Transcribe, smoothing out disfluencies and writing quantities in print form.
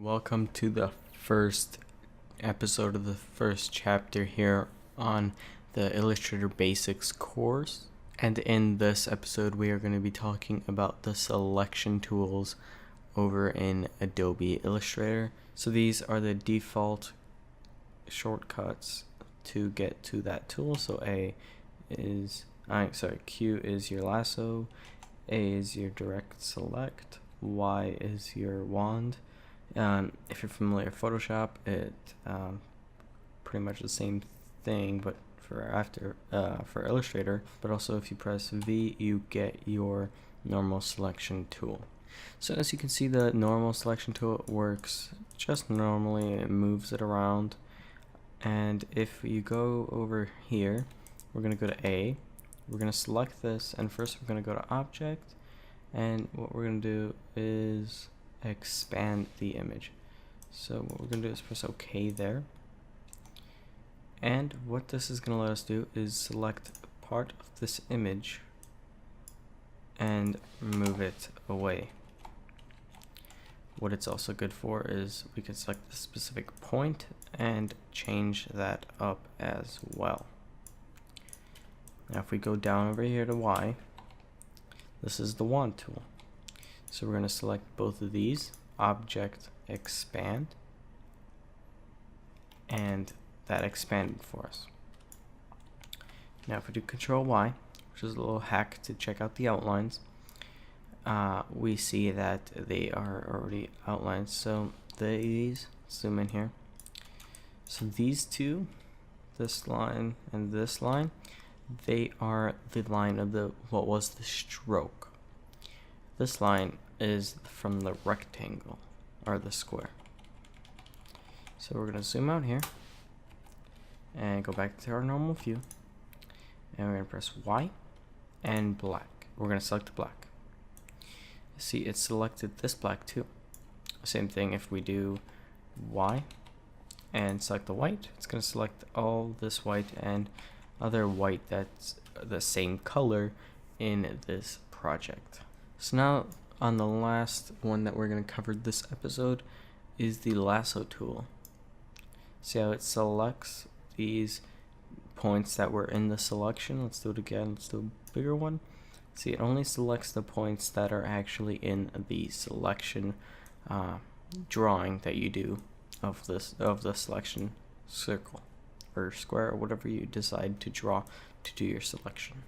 Welcome to the first episode of the first chapter here on the Illustrator Basics course. And in this episode, we are going to be talking about the selection tools over in Adobe Illustrator. So these are the default shortcuts to get to that tool. So Q is your lasso, A is your direct select, Y is your wand. If you're familiar with Photoshop, it pretty much the same thing, but for Illustrator. But also, if you press V, you get your normal selection tool. So as you can see, the normal selection tool works just normally. It moves it around, and if you go over here, we're gonna go to A. We're gonna select this, and first we're gonna go to Object, and what we're gonna do is expand the image. So what we're going to do is press OK there, and what this is going to let us do is select part of this image and move it away. What it's also good for is we can select the specific point and change that up as well. Now if we go down over here to Y, this is the wand tool. So we're going to select both of these, Object, Expand, and that expanded for us. Now if we do Control Y, which is a little hack to check out the outlines, we see that they are already outlined. So these, zoom in here, so these two, this line and this line, they are the line of what was the stroke. This line is from the rectangle, or the square. So we're going to zoom out here and go back to our normal view, and we're going to press Y and black. We're going to select black. See, it selected this black too. Same thing if we do Y and select the white, it's going to select all this white and other white that's the same color in this project. So now on the last one that we're going to cover this episode is the Lasso Tool. See how it selects these points that were in the selection. Let's do it again. Let's do a bigger one. See, it only selects the points that are actually in the selection drawing that you do of the selection circle or square or whatever you decide to draw to do your selection.